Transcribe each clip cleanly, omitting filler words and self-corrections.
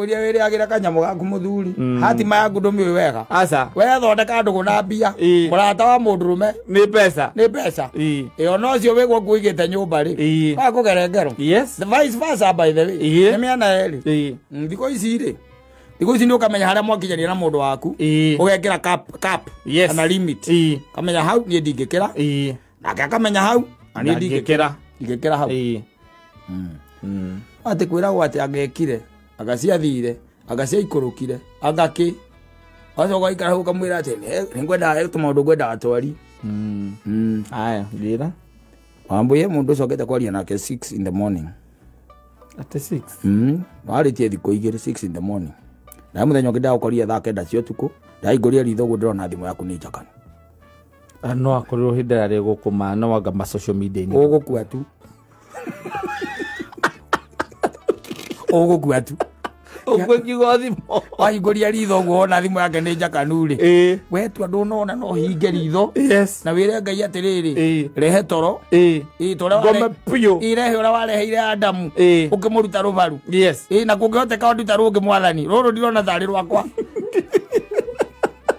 kuria wiri agira kanyamu gaku muthuri hatima yaku ndumi wega Asa. we thondeka ndugu na mbia murata wa mundurume Ni pesa. iyo no cio wigwo kuigite nyumba ri wa kugerengero Yes. the vice versa by the way ni miana eri ndiko ici ri ndiko ici ni ukamenya haria mwakinyania na mundu waku ugekira cap na limit kamenya hau ni ndingikira nake akamenya hau ani ndingikira hau ati kwiragwo ati agekire agaciathire agaciaikurukire agaki acoka ikara hau kamwira ati ningwenda tumaundu ngwenda atwari Aya, ndira. Wambuye mundu cokete kwaria nake 6 in the morning. At 6. Waritie thiko igiri 6 in the morning. Na muthenya ngida ukoria thaa kenda cio tuku. Ndaingoria ritho gudrona thimu yaku ni njakani. No akorwo hindera ri gukuma no wanga ma social media ni. Ugukua tu. Ugukua tu. Ugwekigo thimo. Waingoria ritho guona thimu yake ni njakanu ri. We tu andu nona no hinge ritho. Yes. Na wire Ngai atiriri. Rehe toro. Toro. Gome pio. Irehe ura wareheire Adamu. Ukimuruta rubaru. Yes. Na kungihoteka nduta rungi mwathani. Ruru ndirona thari rwakwa.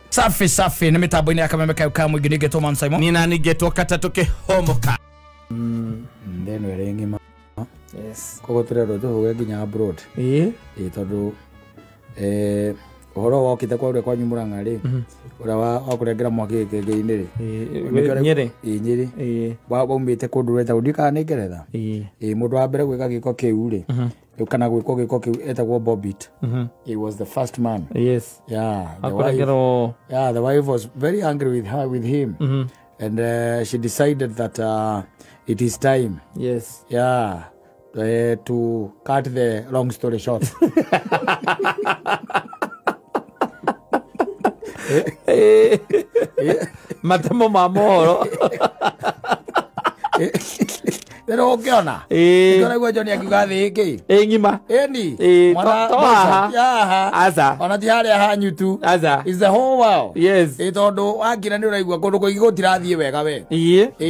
Safi ni mitambo ini akamemeka uka mwingi nigetwo Man Simon. Nina nigetwo katatuke homoka. Then we rengi ma. Yes. Kogo turero tuhuge nginya abroad. Tondu uhoro wokite kwa ure kwa nyumuranga ri. Ura wa kurengera mwaki kenge-ini ri. Nyeri. Nyeri. Wa umite kundu reta udika ni Ngeretha. Mundu wa mbere gwika giko kiu ri. Kana gwiko giko kiu etagwo Bobbit. He was the first man. Yes. Yeah. The wife was very angry with him. And she decided that it is time. Yes. Yeah. To cut the long story short. Matemo mamoro. Pero ukiona ngora gwa John akiuga thi iki ngima eni mwana asa ona ti haria hanyu tu asa is the whole world. Yes. Tondu wakira ni uraigua kundu kuingi gutirathie wega we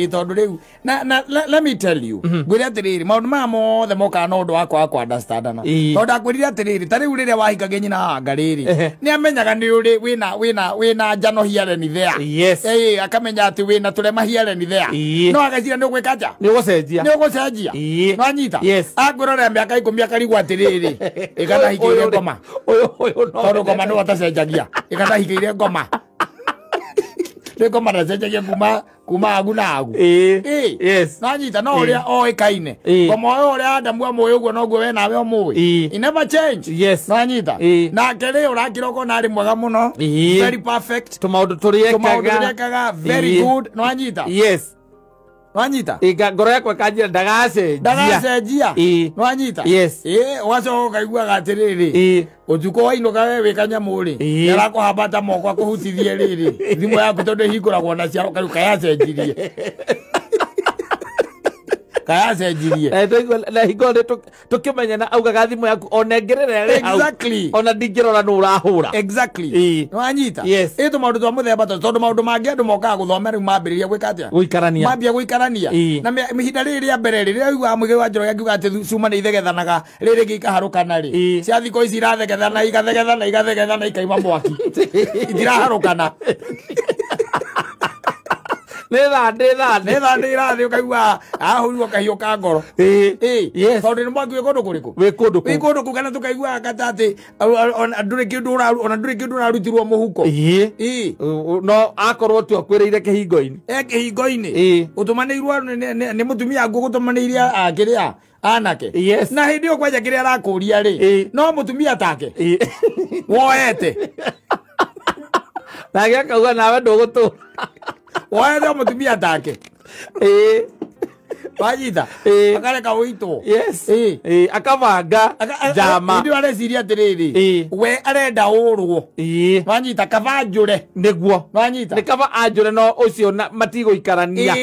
tondu riu na let me tell you gwire atiriri maundu ma mothe moka no ndu wakwa understandana tondu akwirire atiriri ta riu riria wahingagia nyina hanga riri ni amenyaga ni uri wina njano hiareni there. Yes. Akamenya ati wina turema hiareni there no agacira ni ugwika atia ni ugucenjia no anyita agurora miaka 10 akarigwa atiriri ikana hikiire ngoma tondu ngoma no atacenjagia ikana hikiire ngoma ngoma ndacenjagia kuma agu na agu yes no anyita no uria oikaine ngoma uria Adamu amoyo uguo no guo we nawe omui it never change. Yes. No anyita na kere urakiroko na ari mwega muno very perfect tumaundu turiekaga very good no anyita yes Wanyita ngoro yakwa kanjira ndagacenjia wanyita yes wacoka kaigua gatiriri utuko wainuka we wikanyamu ri arakuhambata moko akuhutithie riri thimu yaku tondu hinguragwo na ciaro kariu kayacenjirie na hingo tukimenya na augaga thimu yaku onengerere exactly ona ndingirora nu urahura exactly wanyita ito maundu twa muthemba tondu maundu mangi andu mokaga guthoma riu mambiriria gwika atia guikarania mambia guikarania na mihinda riri ria mbere riria aigua muge wa Njoroge akiuga ati cuma ni ithegethanaga riri gikaharukana ri cia thiko ici irathegethana igathegethana ikaima mwaki itiraharukana Netha irathi ukaigua ahurirwo kahiu ka ngoro tondu ni mwaki wi kundu kuriku wi kundu ku kana tukaigua kata ati nduri kindu urarutirwo muhuko no akorwo tu akwiriire kihingo-ini utumanirwo ni mutumia angu gutumaniire akiria anake na hindi yo kwaja kiria arakuria ri no mutumia take woete nake akauga nawe ndugutura woete mutumia take wanyita akareka witwo akavanga njama ndio areciria atiriri we arenda urwo wanyita kava njure niguo wanyita ni kava anjure no ucio matigoikarania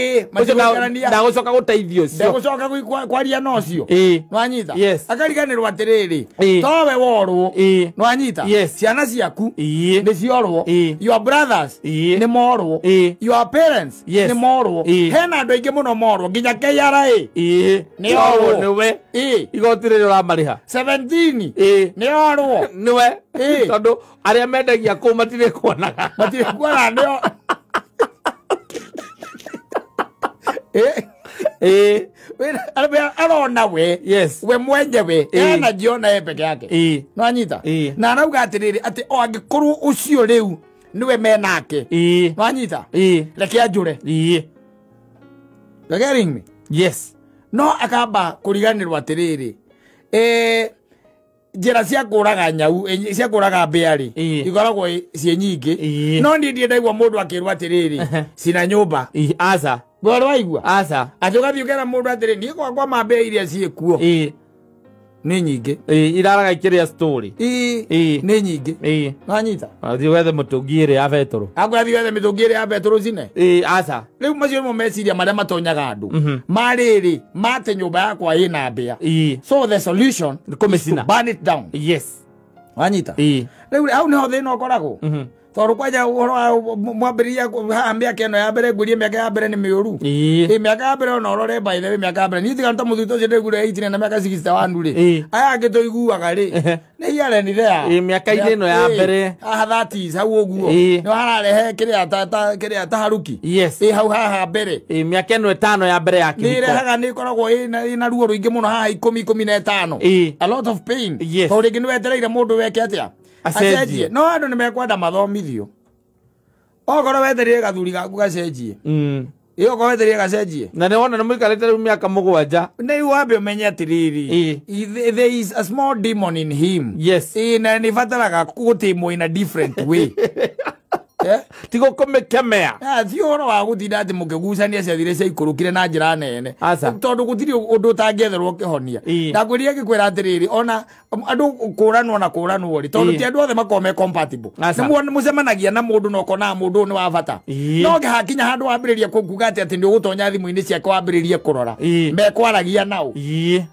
ucio ndagucoka guteithio ucio ndagucoka kwaria no ucio wanyita akariganirwo atiriri towe worwo wanyita ciana ciaku ni ciorwo your brothers ni morwo your parents ni morwo hena andu aingi muno morwo nginya KRA KRA ni orwo niwe igoti riri ramariha 17 ni orwo niwe tondu aria mendagia ku matire kuonaga ndio arona we yes we mwenyewe ena jiona ye peke yake no anyita na arauga atiriri ati o angikorwo ucio riu niwe menake no anyita reke ajure getting me yes no akamba kuriganirwa atiriri njira cia kuraga nyau cia kuraga mbeari ikoragwo cie nyingi no ndi ndaigua mundu akirwa atiriri sina nyumba aza bora waigua aza ajogathi ukera mundu atiriri ni kwa mambe iria cie kuo ni nyingi iraraga ikiria story ni nyingi anyita athi wethe mutungire ya betoro agwathi wethe mitungire ya betoro cine aza riu macio mo meciria maria matonyaga andu mariri mate nyumba yakwa ina mbea so the solution kumecina burn it down yes anyita riu au niho thina ukoragwo toru kwaja uhoro mwambiria hambia keno ya mbere ngurie miaka ya mbere ni miuru miaka ya mbere no rore by the way miaka ya mbere ni tiga ntamu thuto cinde ngure 18 na miaka 61 ri aya angito iguaga ri ni yare ni there miaka ile no ya mbere aha that is hau oguo no hararehe kiria taharuki yes hau haha mbere miaka eno 5 ya mbere ya kihiko ni rehaga ni koragwo ina ruo ruingi muno haha 10 a lot of pain to ringi ni wetereire mundu weke atia acenjie no andu nimekwenda mathomithio ogoro wetereire gathuri gaku gacenjie iyo ko wetereire gacenjie na ne wona ni muikarite riu miaka 7 ni wambe umenye atiriri there is a small demon in him yes na ni fataraga gutimwo in a different way tigo kumekemea thi horo wa gutinda ati mukigucania ciathire cia ikurukire na njira nene tondu gutiri undu utangietherwo kihonia ndagwiria gikwira atiriri ona andu kuranwo na kuranwo ri tondu ti andu othe makome compatible ni mucemanagia na mundu no kona mundu ni wa bata no ngihakinya handu wambiriria kuga ati ndi ugutonya thimu-ini ciake wambiririe kurora mekwaragia nao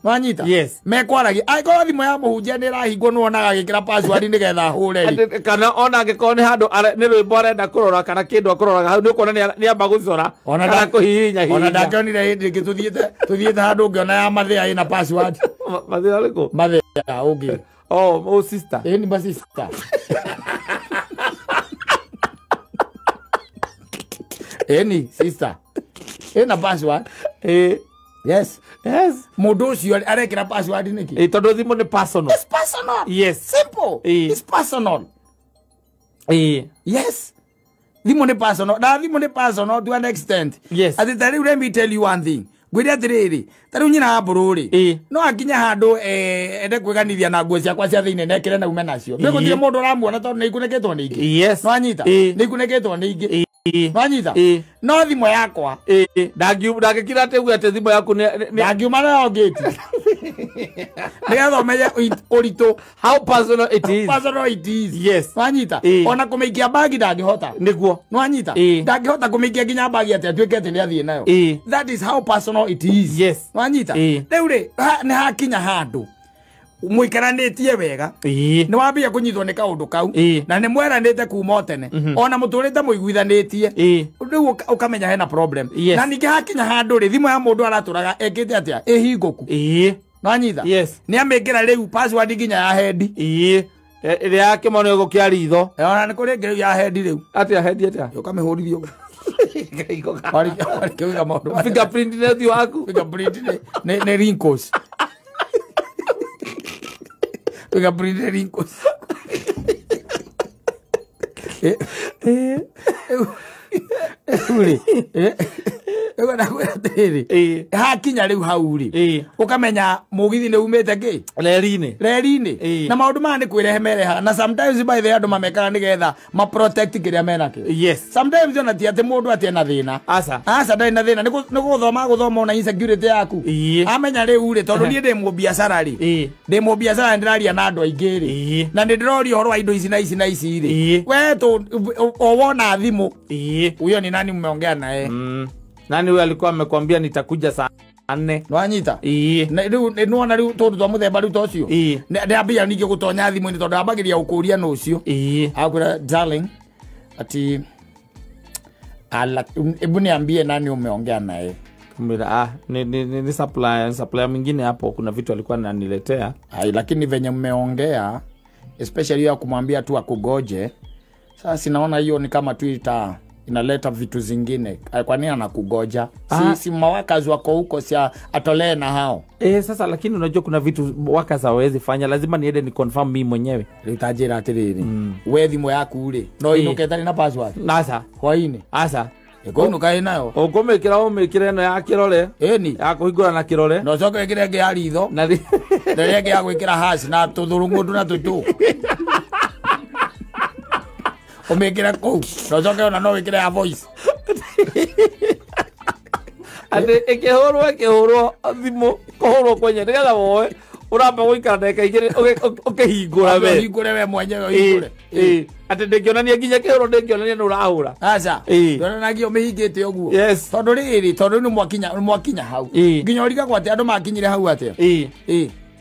wanyita mekwaragia aikorwo thimu ya muhunjia ni rahingwo no onaga gikira password ni getha hure kana ona ngikone handu ni rwimbo arenda kurora kana kindu akuroraga hau ni ukona ni amba gucora ona kuhihinya ona ndakionire hindi tuthiete handu ngiona ya mathia ina password mathia riko mathia ungi oh sister ni ba sister ni sister ina password yes mundu ucio arekira password niki tondu thimu ni personal it's personal yes simple it's personal yes thimu ni personal na thimu ni personal to an extent yes ati tari let me tell you one thing gwire atiriri tari nyina bururi no akinya handu ende kwiganithia na nguo ciakwa cia thiine nekire na ume nacio ndiko thie mundu ramuona tondu ni ikuneketwo ni ingi yes no anyita ni ikuneketwo ni ingi no anyita no thimu yakwa ndangikira ati ate thimu yaku ndangiuma nayo ngiti nigathomeya urito how personal it is yes no anyita ona kumeikia bagi ndangihota niguo no anyita ndangihota kumeikia nginya bagi ati atuikete ni athie nayo that is how personal it is yes no anyita riu ri ni hakinya handu muikaranitie wega ni wambia kunyithwo ni kaundu kau na ni mweranite kuma tene ona muturite muiguithanitie riu ukamenya hena problem na ningi hakinya handu ri thimu ya mundu araturaga ekite atia ihinguku no anyitha ni amikira riu password nginya ya head ire yake mono gukia ritho ona ni kuri ngiru ya head riu atia head atia ukamihurithio fingerprint ne thio waku fingerprint ne wrinkles fingerprint wrinkles ego na kwera tiri hakinya riu hau ri ukamenya mugithi ni umete ki reri-ini na maundu ma ni kwirehe mereha na sometimes by the andu mamekaga ni getha ma protect kiria mena ki sometimes ona ti ati mundu ati na thina asa ndai na thina ni guthoma ona insecurity yaku amenya riu ri tondu ni ndi mu biashara ri ndi mu biashara ndiraria na andu aingi ri na ndi ndirori horo wa indo ici na ici ri we tu wona thimu huyo ni nani mmeongea naye nani huyo alikuwa amekwambia nitakuja saa 4 no anyita riu ona riu tondu twa muthemba riu tocio ndambia ningi gutonya thimu-ini tondu ambagiria ukuria no ucio akwira darling ati ala ebu niambie nani umeongea naye Mbona ni supplier mwingine hapo, kuna vitu alikuwa ananiletea. Lakini venye mmeongea especially ya kumwambia tu akugoje. Sasa sinaona hiyo ni kama tu inaleta vitu zingine. Kwa nini anakugoja? Si mawakazi wako huko, si atolee na hao. Sasa lakini unajua kuna vitu wakazi hawezi fanya, lazima niende ni confirm mimi mwenyewe. Litajira atiriri. Wewe thimo yaku uri. No inoketani na password. Nasa. Kwa ini. Asa. Ego kai nayo. Ugomekira umekire no ya kirole. Eni. Ya kuhingura na kirole. No coke ekire ngi ari tho. Na rege ya gwikira hash na tuthurungu na tutu. Umekira ko. No coke ona no wikire ya voice. Ate ekehoro thimo kohoro kwenye ndiga woe. Uramba guikara ndeka igire ukehingura we. Hingure we mwenyewe hingure. Ate ndekionania nginya kehoro ndekionania no urahura. Aca. Ndonanagia umehingite oguo. Yes. Tondu riri tondu ni mwakinya hau. Nginya uriga kwate andu makinyire hau atia.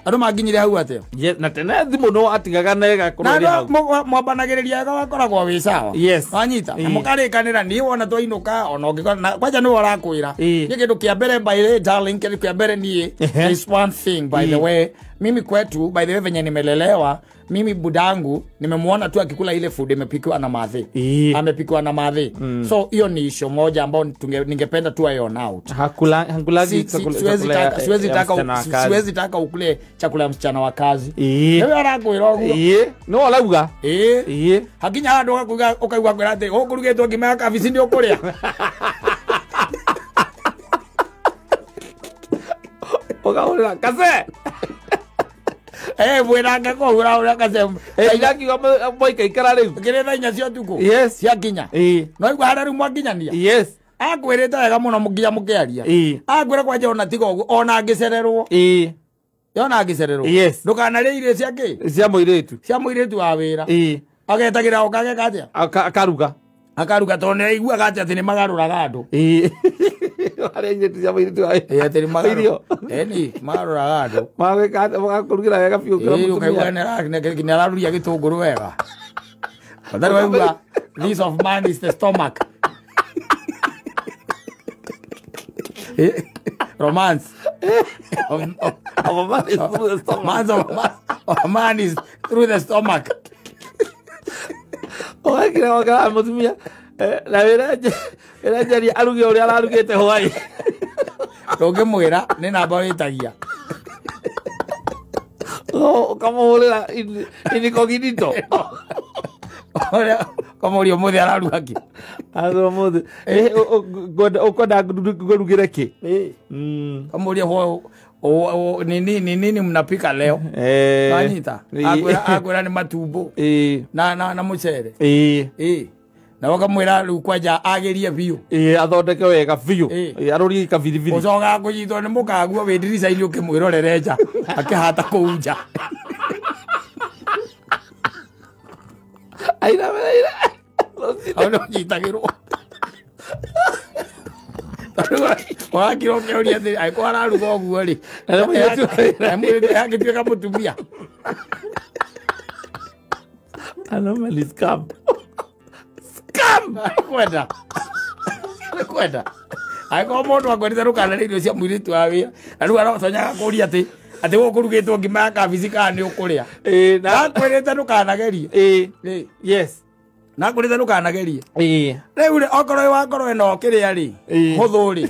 Andu makinyire hau atia. Yes, na tena thimo no atigaga nega kurori hau. Na mwabanagiriria gakoragwo wi sawa. Yes. Wanyita. Mukarikanira ni wona twainuka ona ngikona kwaja ni warakwira. Ni kindu kia mbere by the darling, kindu kia mbere ni is one thing by the way. Mimi kwetu by the way venye nimelelewa, mimi budangu nimemuona tu akikula ile food imepikiwa na madhi. Amepikiwa na madhi. So hiyo ni issue moja ambayo ningependa tu iron out. Hakulagi siwezi taka ukule chakula ya msichana wa kazi. Wewe arakwira oguo. No alauga. Hakinya handu ukaigwa kwira ati ukurugetwo ngima kabisi ndi ukuria. Ogaura kase. Bwiranga ko ura kase. Ilaki boika ikara riu. Kireta inya cio tuku. Yes. Cia kinya. No igwa hararu mwakinyania. Yes. Akwireta wega muno mugiya mukiaria. Akwira kwaje ona tigo oguo ona ngicererwo. Yona ngicererwo. Yes. Ndukanarie irio ciake. Cia muiretu. Cia muiretu wa wira. Agetagira okage katia. Akaruga tondu aiguaga ati ni magaruraga andu. Arenje tia muiretu wa. Ati ni magaruraga. Eni magaruraga andu. Magakurugira wega fiu kwa. Ukaigua ni araruria gitunguru wega. Badari waigua this of man is the stomach. Romance. Man is through the stomach. Kira waka mutumia na wira jari aruge uri ararugite hwai. Ndungimwira ni namba witagia. Kamurira inikognito. Kama uri umuthi araruga ki. Azo umuthi. Ukoda gurugire ki. Kama uri nini mnapika leo? Wanyita. Agwira ni matumbo. Na mucere. Na wakamwira riu kwaja agerie biu. Athondeke wega biu. Arori kabiribiri. Ucoga kunyitwo ni mukagua wi dirisa-ini ukimwirorere nja akihata kuunja. Aira. Ono nyitagirwo. Wakiro kioria thiri aiko araruga oguo ri. Agituika mutumia. Anomaly scam. Kwenda. Aiko mundu akwendete rukana irio cia muiritu wa wira. Na riu aratonyaga kuria ati gukurugitwo ngima ya kabici kana ni ukuria. Na kwendete rukanagerie. Yes. Na kwendete rukanagerie. Riu okorwo wakorwo no kiria ri. Huthu ri.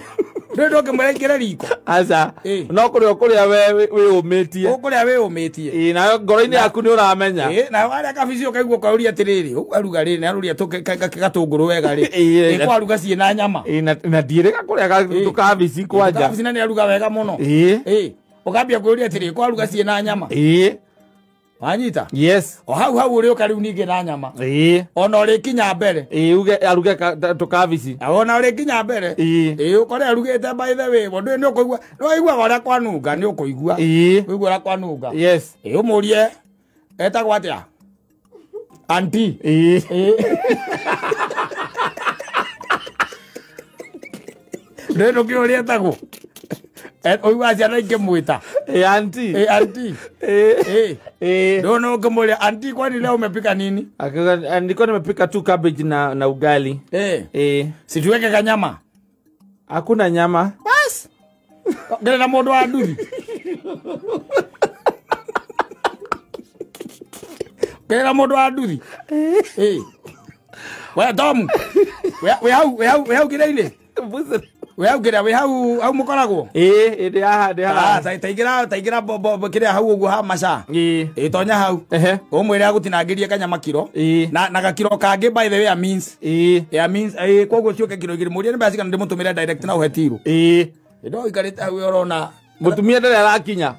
Ndio kimwerekere riko. Aza. No kuria we umetie. Ukuria we umetie. Na ngoro-ini yaku ni uramenya. Na wale kabici ukaigua kauria atiriri. Ukaruga ri na aruria gatunguru wega ri. Kwaruga cie na nyama. Na ndireka kuria tukabici kwanja. Kabici na ni aruga wega muno. Ukambia kuria atiriri kwaruga cie na nyama. Wanyita? Yes. O hau uri ukariu ninge na nyama. Ona uri kinya mbere. Uge aruge tukabici. Ona uri kinya mbere. Ukore arugite by the way. Bondu ni ukuigua. No igua wala kwanunga ni ukuigua. Uigua wala kwanunga. Yes. Umurie etagwa atia? Auntie. Ndio kiuria etagwo. Oigua ciana ingĩ mwita. Auntie. Auntie. Ndio ngomulia auntie, kwani leo umepika nini? Nilikuwa nimepika tu cabbage na ugali. Situweke kanyama. Hakuna nyama. Bas. Ngerera mundu wa nduthi. Ngerera mundu wa nduthi. We Tom. We hau kire-ini. We hau mukoragwo. Indi haha. Taigira bo kire hau uguo ha maca. Tonya hau. Umwire agutinangirie kanyama kiro. Na gakiro kangi by the way a means. Koguo cioke kiro igiri muria ni basi kana ndimutumire direct na uhetiro. Ndo ikarite hau urona mutumia ndare arakinya.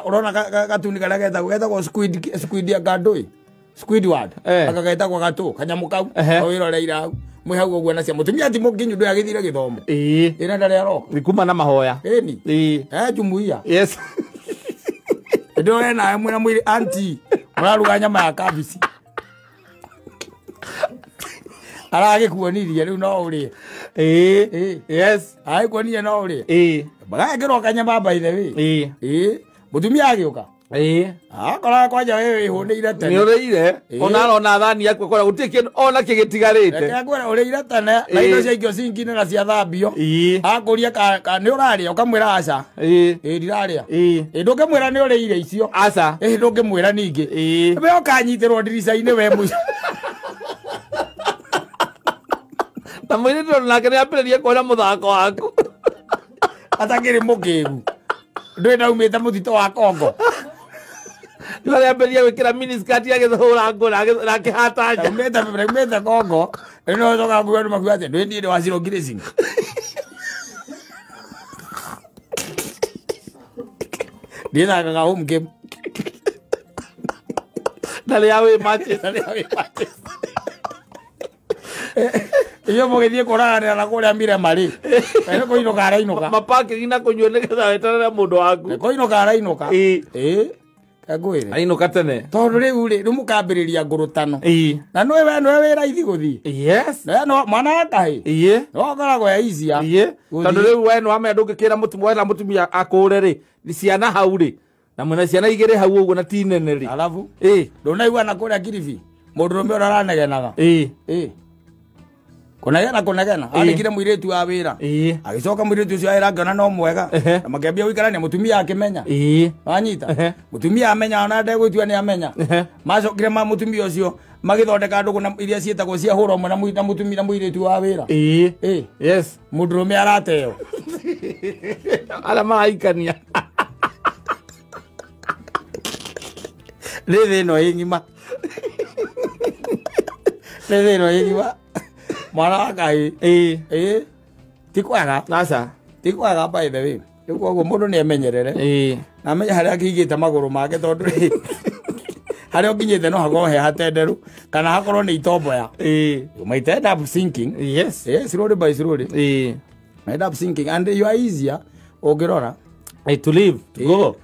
Urona gatuni karia getagwo squid ya gandui. Squidward. Akagaitagwo gatu kanyamu kau. Oiroreira hau. Mwe hau uguo na cia mutumia ti mukinyu ndu agithire githomo. Ina ndare aroka. Nikuma na mahoya. Eni. Jumuiya. Yes. Ndo na mwe na mwiri auntie. Muraruga nyama ya kabisi. Arage kuonirie riu no urie. Yes. Ai kuonirie no urie. Baga ngiro kanyama by the way. Mutumia agiuka. Akora kwaja wewe hunire tene. Ni ureire. Ona thani yakwa kora gutike ona kigitigarite. Akora ureire tene na indo cia ingio cingine na cia thambio. Akuria ka ni uraria ukamwira aca. Ndiraria. Ndukimwira ni ureire icio. Aca. Ndukimwira ningi. We ukanyitirwo ndirica-ini we muico. Na mwiri ndo nake ni ambiririe kuona muthako waku. Atakiri mukiru. Ndwe naumite muthito wa Kongo. Ndare ambiririe gwikira miniskirt agithura ngo na kihata nja. Umete Kongo. Ino toka kuwa makuwa ate ndwe ndiye wa zero grazing. Dina kaka home game. Dale yawe matches. Iyo mogethie kurana na kuria mbire mari. Ene koinoka arainoka. Mapake gina kunywa negetha wetana mundu waku. Koinoka arainoka. Kagwire. Ainoka tene. Tondu riu mukambiriria ngurutano. Na no we raithi guthi. Yes. No mwana akahi. No koragwo ya easy. Tondu riu we no ame ndungikira mutumia akure ri. Ni ciana hau ri. Na mwana ciana igire hau uguo na tinene ri. Alafu. Ndonaigua na kuria Kilifi. Mundurume uranegenaga. Kunegena alikire muiretu wa wira agicoka muiretu ucio aira ngana no mwega na makiambia guikarania mutumia akimenya wanyita mutumia amenya ona ndegwitua ni amenya macokire ma mutumia ucio magithondeka ndugu na iria cietagwo cia hura mwe na mutumia na muiretu wa wira yes mundurume arateo ala maraikania Lele no ingima Mwana akai tikwega nasa tikwega by the way uguo mundu ni amenyerere na menya haria kigite maguru make tondu haria nginyite no hagohe hatenderu kana hakorwo ni itomboya you might end up sinking yes slowly by slowly end up sinking and you are easier ogirora to live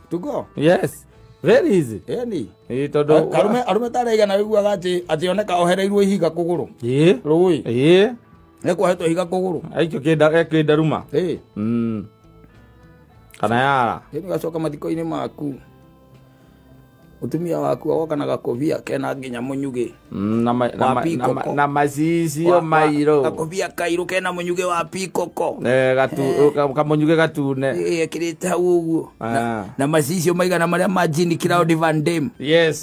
to go yes very easy yani todo arume tarega na wiguaga ati oneka ohereirwo ihiga kuguru rui ne kwahetwo ihiga kuguru aikio kindaruma kana yara ni gacoka mathiko-ini maku utumia waku agoka na gakovia kena nginya munyuge na macicio mairo gakovia kairu kena munyuge wa pikoko kamunyuge gatune ekirite hau uguo na macicio maigana maria ma Jean Claude Van Damme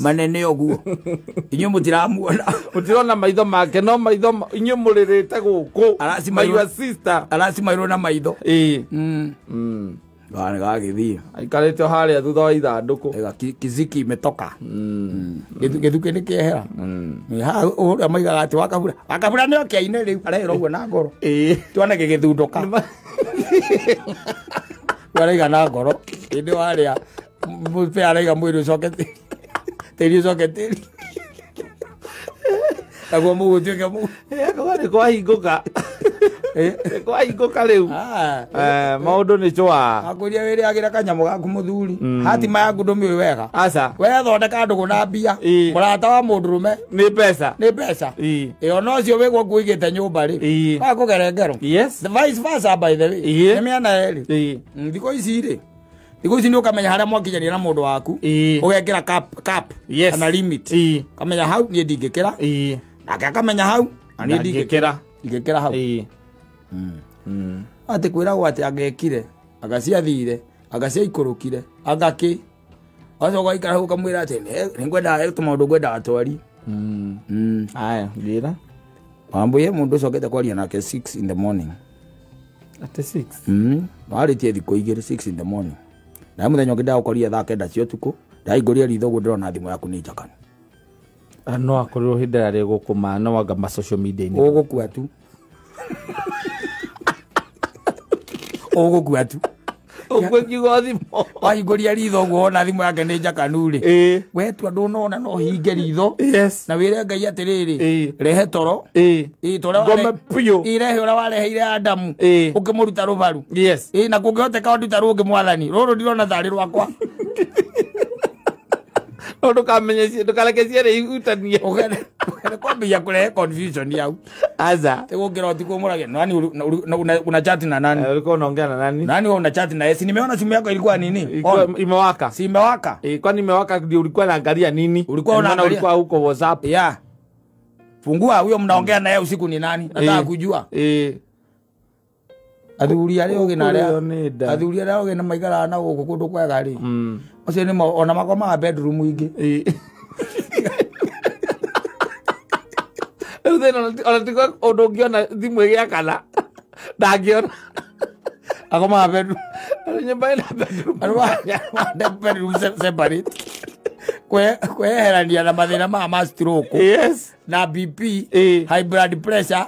manene uguo inyo mutiramuona mutirona maitho make no maitho inyo muririte guku my sister arasimairwo na maitho Gane gagithia aikarite haria thutha wa ithanduku kiziki imetoka githuke ni kiehera ha ura maigaga ati wakabura ni okiaine riu arero uguo na ngoro tuone gigithunduka waraiga na ngoro indi waria mupe araiga mwiri ucokete tiri ucokete aguo mugu tuike mugu kwani kwahinguka kwahinguka riu maundu ni chwa akuria wiri agira kanyamu gaku muthuri hatima yaku ndumi wega aca we thondeka ndugu na mbia murata wa mundurume ni pesa iyo no cio wigwo nguigite nyumba ri akugerengero the vice versa by the way ni miana eri thiko ici ri thiko ici ni ukamenya haria mwakinyania na mundu waku ugekira cap kana limit kamenya hau ni ndingikira nake akamenya hau ni ndingikira hau ati kwiragwo ati angekire agacia thire agacia ikorokire agaki acoka ikara hu kamwira ati ningwenda tumaundu gwenda atwari aya ndira Wambuye mundu sokete kwaria nake 6 in the morning. At 6? Waritie thiko igiri 6 in the morning. Na muthenya ngida ukoria thaa kenda cio tuku. Ndaigoria ritho gudrona thimu yaku ni njakanu. No akorwo hindera ri gukuma no wanga ma social media ni. Ugukua tu. Ugukua tu. Ukwekigo thimo. Waigoria ritho guona thimu yake ni njakanu ri. We tu andu nona no hinge ritho. Yes. Na wire Ngai atiriri. Rehe toro. Toro Gome pio. Irehe ura wareheire Adamu. Ukimuruta rubaru. Yes. Na kungihoteka onduta rugi mwathani. Ruru ndirona thari rwakwa. Ndukamenye ndukarekezie ri igutanie. Ugere kwambia kurehe confusion yau. Aza. Tegugira utikumurage. Nani una chat na nani? Ulikuwa unaongea na nani? Nani una chat na yeye? Nimeona simu yako ilikuwa nini? Imewaka. Si imewaka? Kwani imewaka ndio ulikuwa unaangalia nini? Ulikuwa unaangalia ulikuwa huko WhatsApp. Yeah. Fungua huyo mnaongea na yeye usiku ni nani? Nataka kujua. Athuri aria oge na aria athuri aria oge na maigara na guku kundu kwega ri ucio ni ona makoma bedroom ingi ona tiko undu ngiona thimu igia kana ndangiona akoma bedroom nyumba ina bedroom arwa bedroom separate kweherania na mathina ma stroke yes na BP high blood pressure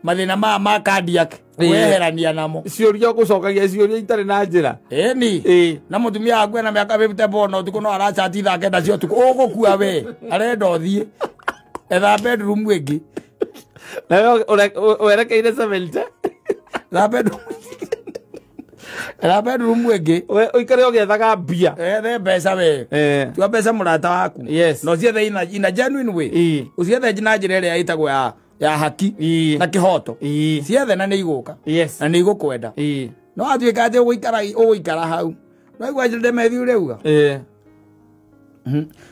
mathina ma cardiac kweherania namo ciuria gucokagia ciuria itari na njira ni na mutumia akwe na miaka 50 bono tuko no arachati tha kenda cio tuko ugukua we arenda uthie etha bedroom ingi na werekeire 70 la bedroom ingi we uikare ugethaga mbia the mbeca we tu mbeca murata waku yes no ciethe ina genuine way uciethe na njira iria itagwo ya haki na kihoto ciethe na ni iguka yes na ni igukwenda no atuika ati uguikara hau no igwa njire methiu reuga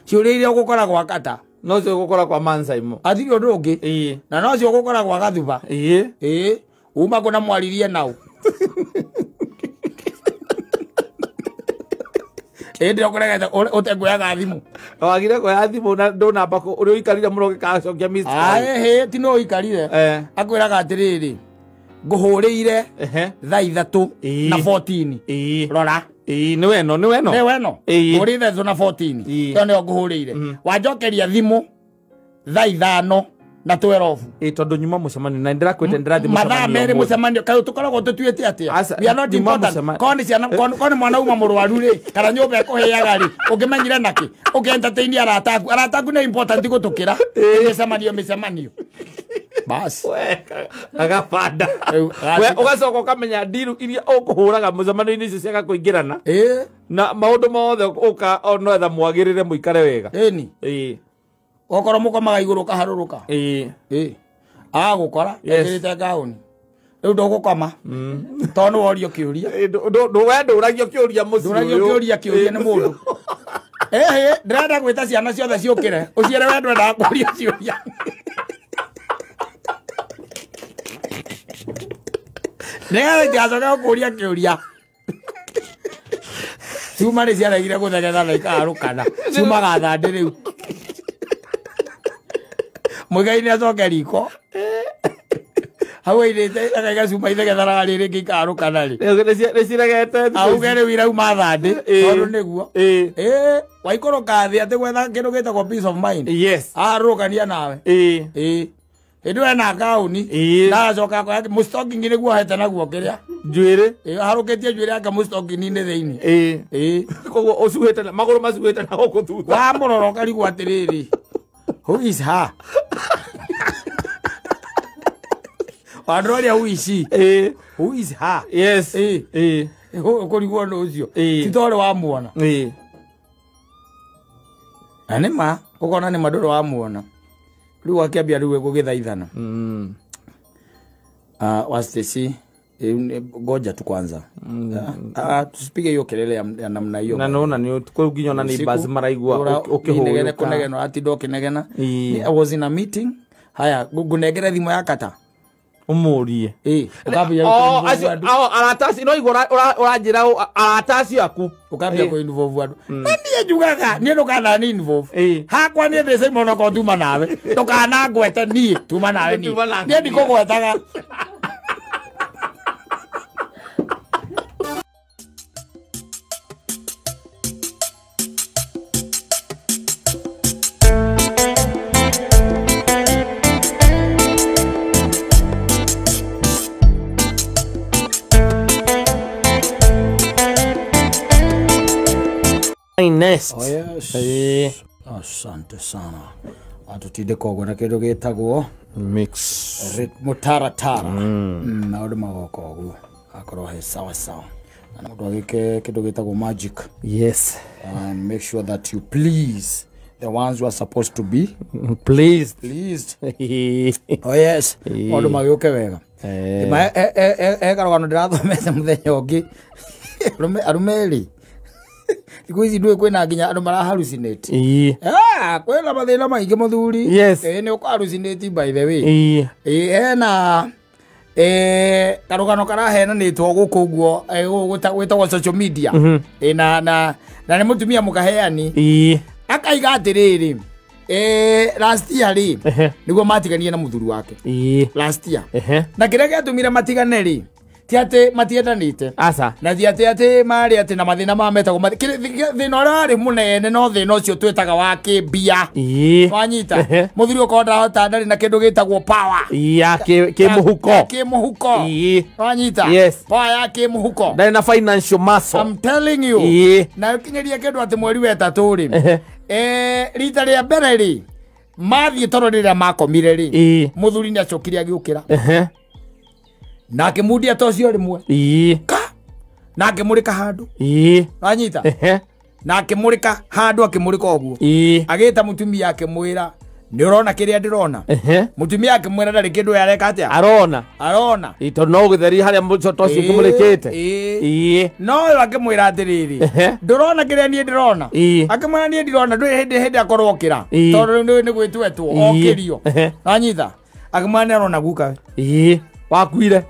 ciuria iria ugukora gwa kata no cio gukora kwa Mansaimo athiri undu ungi na no cio gukora gwa Gathuba uma kuna mwaririe nau ndio kuregete utegwaga thimu wagire kwa thimu na ndona mbako uri uikarire muno gikacokia miss ti no uikarire akwiraga atiriri nguhurire thaa 3 na 14 rora ni weno ngurire 3 na 14 to nio nguhurire wanjokeria thimu thaa 5 na 12 tondu nyuma mucemanio na ndirakwete ndirathi mucemanio mathaa meri mucemanio kayo tukoragwo tutuite atia we are not important koni ciana koni mwana uma murwaru ri kana nyumba ikuheaga ri ungimenyire naki ukientertain arataku ni important gutukira micemanio bas agapanda we ugacoka ukamenya ndiru iria ukuhuraga mucemanio-ini icio ciaga kuingirana na maundu mothe uka no etha mwagirire muikare wega okoro mukomaga iguru kaharuruka agukora ekirite gauni riu ndugukoma tondu worio kiuria wendo uragio kiuria mucio uragio kiuria ni mundu ndirenda gwita ciana ciothe ciukire uciere wendo nda kuria ciuria nega jacoka kuria kiuria cuma nĩ ciaregire gũthegetha na ikarũkana ciumaga thandĩ rĩu mũigai-inĩ acoke riko hau airĩte akaiga cuma ithegetharaga rĩrĩ ngĩ ikarũkana rĩ nĩ ciregete auge rĩu irauma thandĩ tondũ nĩguo waikũrũka thĩ atĩ gwetha kĩndũ gĩtagwo peace of mind arũkania nawe ĩndũ ena kauni na acoka kwake mũstokingi nĩguo hete naguo kĩrĩa njuĩrĩ harũkĩtie njuĩrĩ yake mũstokingi-inĩ thĩinĩ koguo ũcuhĩte magũrũ macuhĩte na gũkũ thutha wamũrora ũkarigwo atĩrĩrĩ who is her wandũroria who is she who is her yes ũkũrigwo nĩ ũcio ti tondũ wamuona na nĩma ũkona nĩma ndũrĩ wamuona rĩu akĩambia rĩu gũgĩthaithana wasteci ngoja tu kwanza tusipige hiyo kelele ya namna hiyo na naona ni kwa nginya na ni buzz maraigua ukihũrũka kunegena ati ndokinegena I was in a meeting haya ngunengere thimo ya kata umurie ukambia aratasi no igora uranjira aratasi aku ukambia ko involve andu nie njugaga nie ndukana ni involve hakwa nie ndese mono ko tuma nawe tukana ngwete nie tuma nawe nie ndikugwetaga Next. Oh yes. Asante sana. Atutinde kogwo na kindu gitagwo mix mutaratara. Na undu magoko ogwo akorwo he sawa sawa. Na mundu agike kindu gitagwo magic. Yes. And make sure that you please the ones who are supposed to be pleased. Oh yes. Mundu magioke wega. Karogano ndirathomete muthenya ungi. Arumeli. Ikuizi ndwe kwena nginya andu mara hallucinate. Kwena mathina maingi muthuri. Yes. Ni uko hallucinate by the way. Na karugano karahena nitwo gukuguo gwitagwo social media. Na ni mutumia mukaheani. Akaiga atiriri. Last year ri niguo matigania na muthuri wake. Last year. Na kiria giatumira matigane ri tiate matietanite asa na tiate mari ati na mathina ma metagwo thina rari munene no thina ucio twetaga wa kibia wanyita muthuri ukonda hota ndari na kindu gitagwo power ya kimuhuko wanyita power ya kimuhuko ndari na financial muscle. I'm telling you na kinyeria kindu ati mweri wetatu ri rita ria mbere ri mathie toro rira makomire ri muthuri ni acokire agiukira na akimundia tocio rimwe ka na akimurika handu wanyita na akimurika handu akimurika ogwo agita mutumia akimwira ni urona kiria ndirona mutumia akimwira ndari kindu yareka atia arona ito no githeri haria muco tocio kimurikite no akimwira atiriri ndurona kiria ni ndirona akimwira ni ndirona ndui hindi akorokira tondu ni gwitwetwo okirio wanyita akimwira ni arona guka wakuire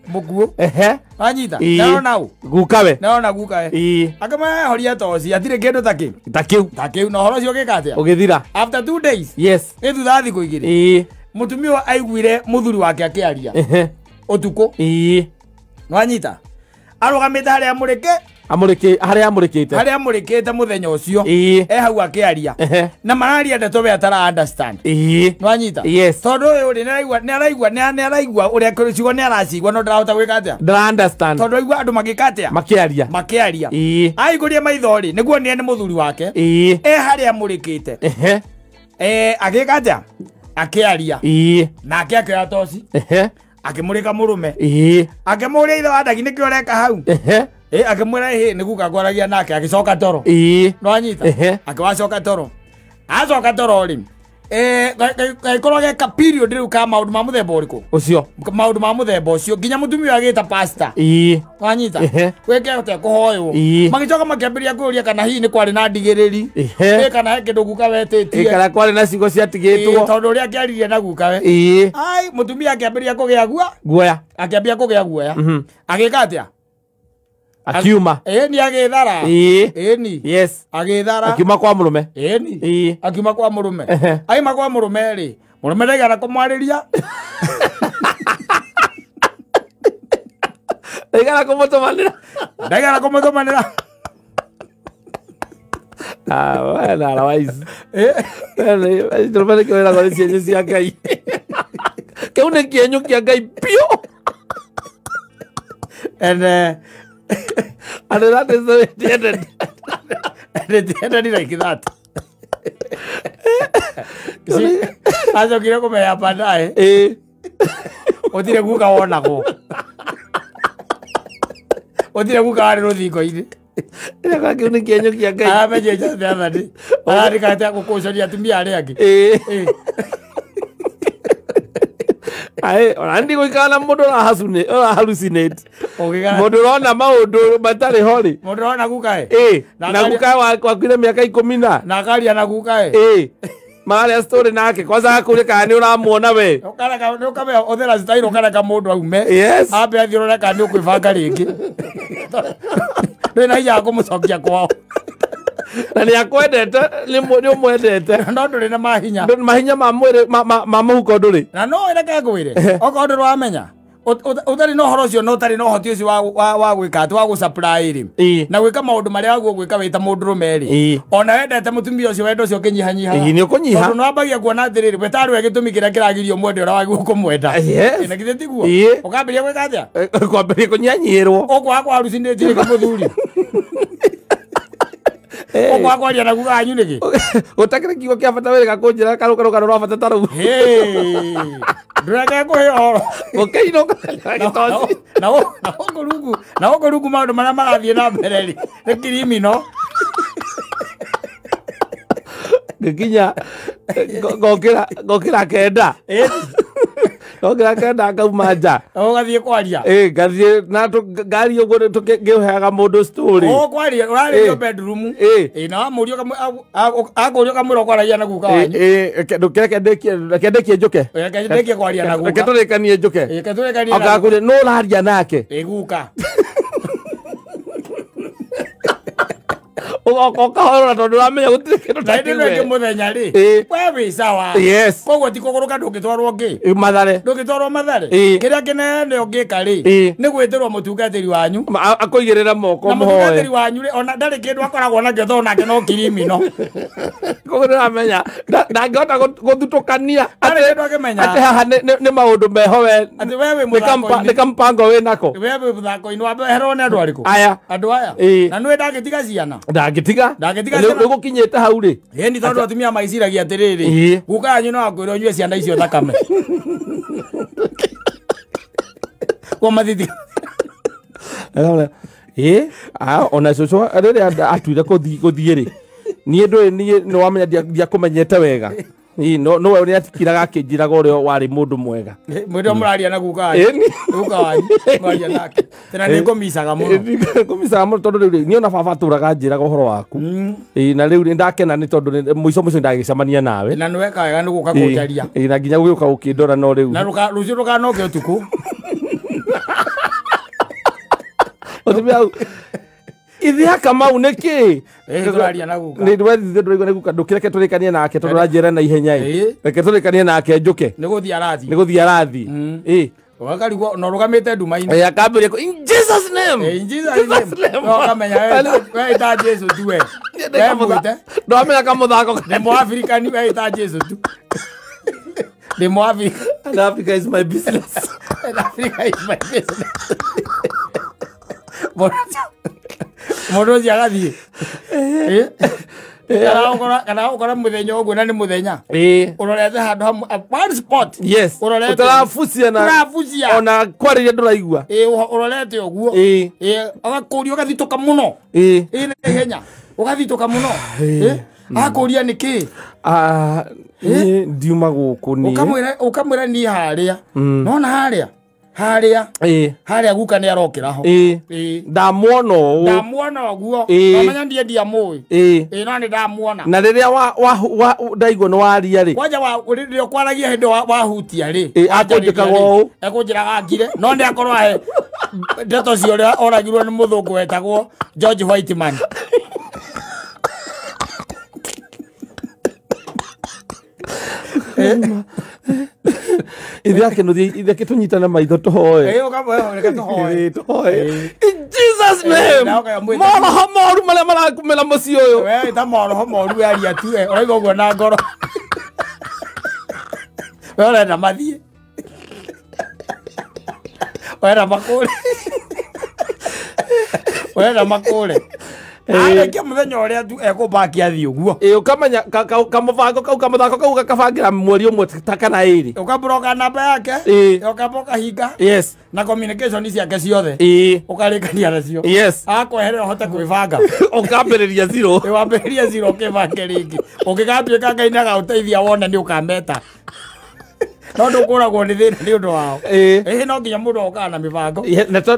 muguo wanyita nao gukawe akama horia toci atire kindu takiu na horo cio gikatia ugithira after 2 days yes nitu thathi kuigire mutumia aiguire muthuri wake akiaria utuko wanyita arugamite haria haria amurikite muthenya ucio hau akiaria na mararia ndeto we atara understand nwanyita tondu uyu ri ni araigua uria kuricigo ni aracigua no ndarahota gwika atia ndara understand tondu aigua andu magikatia makiaria aiguria maitho ri niguo ni muthuri wake haria amurikite agika atia akiaria nake akioya toci akimurika murume akimuria ithe wa ndagi nikio reka hau akimwira niguka kwaragia nake agicoka toro nwanyita akiwacoka toro acoka toro ri gaikorwo geka period riu ka maundu ma muthemba uriku ucio maundu ma muthemba ucio nginya mutumia agita pastor wanyita weke hote kuhoyo magicoka makiambiria kuria kana hihi ni kwari na ndigiriri kana he kindu guka wetitie kana kwari na cigo ciatigitwo tondu ria akiaririe na guka we ai mutumia akiambiria kugia guoya akiambia kugia guoya agika atia akiuma ni agithara ni yes agithara akiuma kwa murume ni akiuma kwa murume aima kwa murume ri murume ndagara kumwariria ndagara kumutumanira wena otherwise ndrobale kwera kwa cienye cia Ngai keune kienyu kia Ngai pio and that is the ended like that. Aso kire kumea baadaye otire guka wonago otire guka ari ruthingo ini ira kwa kiuni kienyo kia Ngai ameje just the other day ari kata gukucoria atumia ari angi orandi guikana mundu hallucinate mundu rona maundu matari hori mundu rona gukae na gukae wakwire miaka 10 na akaria na gukae Mara story nake kwanza akure kana uramuona we. Okara no kame othera style okara ka mundu aume. Yes. Abe athirora kana ukwibanga ringi. Ndina ya kumucokia kwao. Na ni akwendete ni umwendete. No nduri na mahinya. Nduri mahinya ma mwire ma muhuko nduri. Na no ira ngwire. Oko nduru amenya. Utari no horo cio no tari no hoti ucio wa gwika ati wa gu supply ri na gwika maundu maria wagu gwika wita mundu rumeri ona wendete mutumia ucio wendo ucio kinyihanyiha ni ukunyiha tondu no ambagia kuona atiriri we tari we gitumi kiria kiragirio mwende ora wagu kumwenda na githe tiguo ukambiria gwika atia kwambiria kunyanyirwo oko akwa harusi ndi njire muthuri oko akwa ria na guga anyu niki utakire kigo kia bata wega kunjira karukaro rwa bata taru ndureke kuheo okay no na okorugu maundu maria marathie na mbere ri criminal nginya gokira kenda gokira kenda kauma nja ugathie kwaria gathie na ngari uguo tukiheaga mundu story kwaria uraria bedroom na murio akurio kamuro kwaragia na guka wanyu ndukendekie njuke kendekie kwaria na guka keturekanie njuke keturekanie akakuria no uraria nake guka okahorora tondu uramenya gutire kindu takiwe muthenya ri we wi sawa koguo ti kuguruka ndungitwarwo ngi mathare ndungitwarwo mathare kiria kinene ungika ri ni gwitirwo mutungatiri wanyu akoigirira moko muhoe mutungatiri wanyu ri ona ndari kindu akoragwo na ngetho nake no kirimino koguo ndamenya ndangihota guthutukania ari kindu akimenya ati haha ni maundu mehowe ati we wi muthako ni kampango we nako we wi muthako ino abeherwo ni andu ariku andu aya na nwe ndagitiga ciana ndagitiga riu gukinyite hau ri ni tondu atumia maiciragia atiriri guka anyu no akwira unyue ciana icio thakame kwa mathiti ona cucu riri atuire kuthie ri nie ni wamenya ndiakumenyete wega no we atikiraga akinjiraga urio wari mundu mwega mwendo muraria na guka wanyu mwaria nake tena ni ngumicaga muno tondu riu ni ona baba aturaga njiraga uhoro waku na riu ndakena ni tondu muico ndagicemania nawe na nweka wega ni guka kunjaria na nginya guka ukindora no riu na rucio rukanoke utuku ithia Kamau niki turaria na guka ni ndwethithie ndurigwa ni guka ndukireke turikanie nake tondu ranjira na ihenya reke turikanie nake njuke ni guthia arathi wakarigwo no rugamite nduma-ini akambiria in Jesus name in Jesus name no kamenya we ita Jesu tu we ndo amenya kamuthako ni Muafrikani we ita Jesu tu ni Muafrika and Africa is my business and Africa is my business Morozi agathie kana ukora muthenya uguo na ni muthenya urorete handu hamwe one spot utarafucia ona kwariria nduraigua urorete uguo agakuria ugathituka muno na ihenya ugathituka muno akuria niki ndiuma guku ni ukamwira ni haria nona haria guka ni arokira ho ndamuona guo amenya ndia mui no ni ndamuona na riria ndaigua no waria ri kwanja riria kwaragia hindi wahutia ri akunjikago ekunjiraga ngire no ndi akorwo he ndeto cio ria oragirwo ni muthungu wetagwo George Whiteman ithia kitunyitana maitho tuhoe in Jesus name moroho moru maria marakumira mucii uyu we ta moroho moru aria tu uraiga uguo na ngoro we urenda mathie urenda makure arekia muthenya uria tu ekumbaki athii uguo ukamenya kamubango kau kamuthako kau gakabangira mweri umwe ta kana iri ukabroka namba yake ukaboka hinga na communication ciake ciothe ukarikania nacio akweherera hote kwibanga ukambiriria zero wambiriria zero ukibange ringi ukigatuika Ngai na gauteithia wona ni ukameta no ndukoragwo ni thina ni undu wao no nginya mundu okana na mibango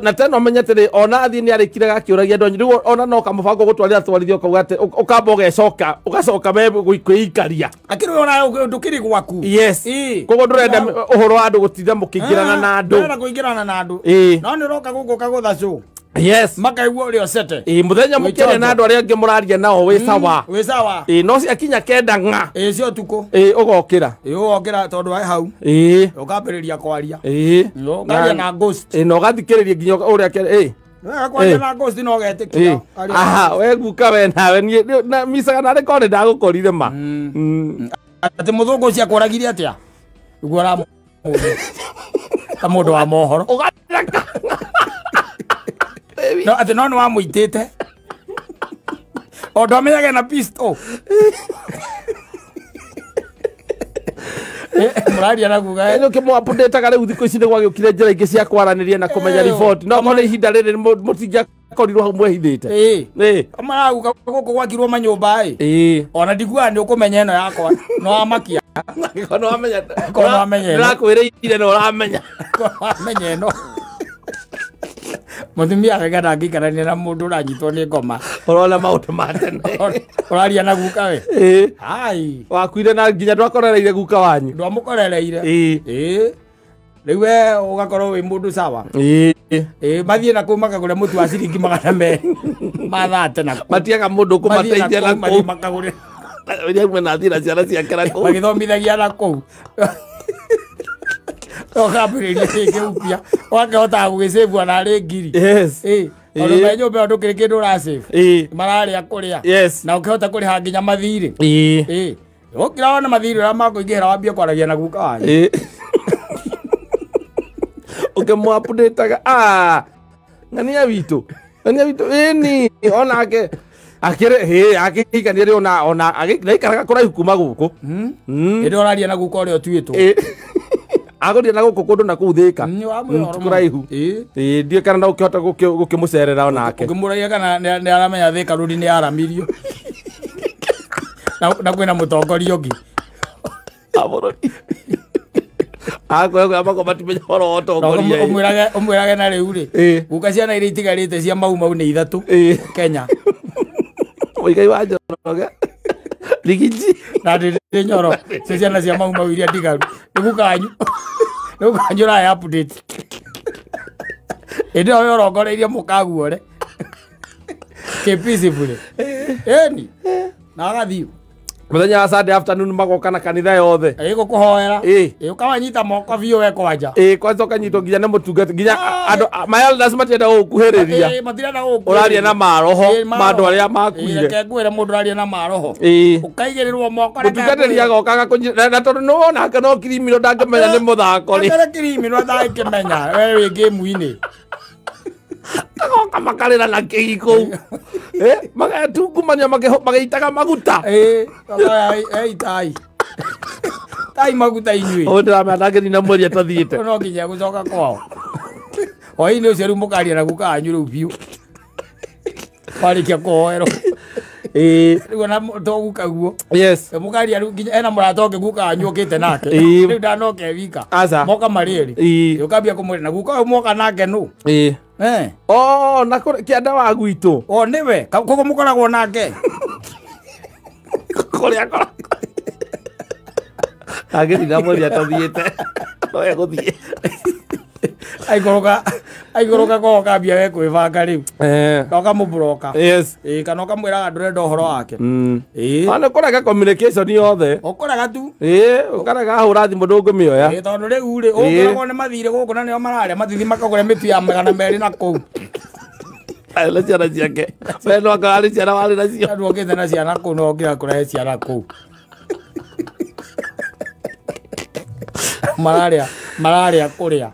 na tena menya tiri ona athi ni arikire gakiuragia ndo riu ona no kamubango gutwarira twarithio kauga ati ukamba ugacoka me kwikaria akiri ona ndukiri gwaku yes kogo ndurenda uhoro wa andu gutinda mukingirana na andu na kuingirana na andu no ni roka guko kagutha show yes makaigwo rio sete muthenya mukene na andu aria angi muraria nao wi sawa no cia kinya kenda nga cio tuko ugokira ugokira tondu ai hau ukambiriria kwaria ngaria na ghost no gathikiriria nginya uria kere kwaria na ghost no getikia aha we guka we nawe na misaga na record ndagukorire ma ati muthungu cia kuragiria atia igora ta mundu wa mohoro no ati no wa muitite o ndomenyage na pistol muraria na kuga no kimo update ga riu thiko ici ni gwagiukire njira ingi cia kwaraniria na kumenya report no kone ihinda riri mutingia korirwo hamwe hithite amara guku gwakirwo manyumba ona ndiguaga ni ukumenya ino yakwa no amakia no amenya ndakwirire no uramenya amenya ino mutumia agagana ngikarania na mundu uranyitwo ni ngoma urona maundu ma tene uraria na guka we ai wakuire na nginya ndwakorereire guka wanyu ndwamukorereire riu we ugakorwo wi mundu sawa mathie na kuu makagure mutu wa ciringi 200 mathate na matiaga mundu kumateithia na kuu makagure na thira ciana ciakera kuu magithomithagia na kuu okambiriria ringi upia wakahota gugicebu ana ri ngiri ono me nyumba ndukiri kindu uracave mararia kuria na ukihota kuriha nginya mathiri ukira ona mathiri ra makuingihira wambia kwaragia na guka wanyu ukimwapudetaga ngania witu ni onake akire akikania ri ona agikaraga kuraihu kuma guku ndi oraria na guka uria tuitwo agoria na guku kundu na kuthika kuraihu ndie kana na ukihota gukimucerera onake ukimuraia kana ni aramenya thika rudi ni aramirio na kwina mutongoria ungi aboroni akwe amako batimenya horo otongoria umwirage na riu ri guka ciana iria itigarite cia mau ni 3 Kenya oigai wa njoroge ligiji na ndi nyoro ciana cia mau iria ndigaru nigukanyu ra update ende oyo rongoreirie mukaguore ke peacefully eni na agathio muthenya wa Sunday afternoon magoka na kanitha yothe gukuhoera ukawanyita moko biu we kwanja kwanza ukanyitwo nginya na mutungati nginya andu mayaldas matienda gukuhiriria matirenda guku uraria na maroho mandu aria makuire ke ngwire mundu uraria na maroho ukaigirirwo moko mutungatĩria gokaga na tondu no wona no kirimiro ndangĩmenya nĩ mũthako rĩ kirimiro ndangĩmenya we wĩ game-inĩ agoka makarĩra na kĩgi kũu magetungumania magĩitaga maguta tai maguta inyuĩ ndĩramenya ndangĩnina mweri atathiĩte no nginya gũcoka kwao hwaĩ-inĩ ũcio rĩu mũkaria na guka wanyu rĩu biũ warĩkia kũhoerwo rĩu ona to guka guo mũkaria rĩu nginya ena mũrata ũngĩ guka wanyu ũkĩte nake rĩu ndanoke wika moka marĩ erĩ ũkambia kũmwĩra na guka ũyũ moka nake nũ na kĩanda wa gwitũ nĩwe koguo mũkoragwo nake kũrĩa koragwo agĩthina mweri atathiĩte no egũthiĩ aikũrũka ko ũkambia we kwĩbanga rĩu na ũkamũbroka kana ũkamwĩraga ndũrenda ũhoro wake ona ũkoraga communication yothe ũkoraga tu ũkaraga hũra thimũ ndũngĩmĩoya tondũ rĩu rĩ ũkoragwo nĩ mathirĩ gũkũ na nĩo mararĩa mathithi makagũre mĩtu ya 200 na kũu na ciana ciake we no akarĩ ciana warĩ nacio andũ okĩte na ciana kũu no okĩra kũrehe ciana kũu mararĩa kũrĩa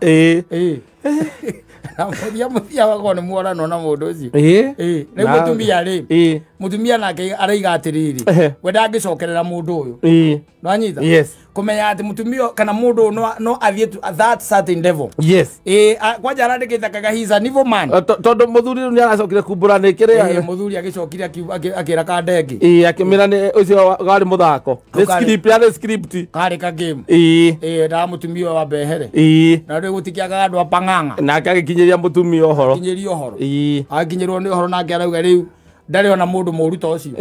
na muthia wako nĩ muorano na mũndũ ũcio rĩu mũtumia rĩ mutumia nake araiga atiriri we ndangicokerera mundu uyu no anyita yes kumenya ati mutumia kana mundu no athie to that certain level yes kwanja arandikite kaga he's an evil man tondu muthuri ni aracokire kumbura ni kire muthuri agicokire akira kandegi akimira ni ucio gari muthako the script kari ka game da mutumia wa behere na riu gutikiaga andu apanganga na akagikinyiria mutumia ohoro akinyirwo ni ohoro na ngerauga riu ndari ona mundu muru to ucio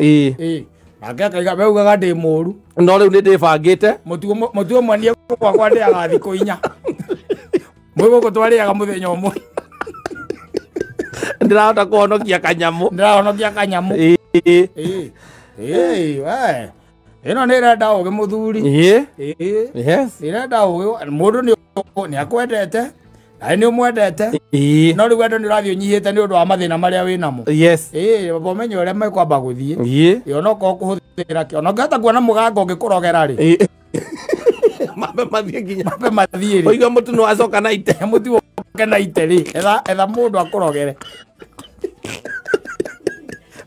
nake akaiga beugaga ndi muru no riu ni ndibangite mutuo mwani gwakwa ndi agathi kuinya mwigo gutwariaga muthenya umwe ndirahota kuhonokia kanyamu we ino ni renda ugi muthuri yes irenda ugi mundu ni akwendete na ni umwendete no riu wendo ni urathio nyihite ni undu wa mathina maria winamo yes bomenye uria mekwamba guthie yo no ko kuhuthira kio no ngata kuona mugango ngikurogera ri mabe mathie ginya mabe mathie ri oiga mutu no acoka na ite mutu woke na ite ri etha mundu akurogere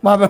mabe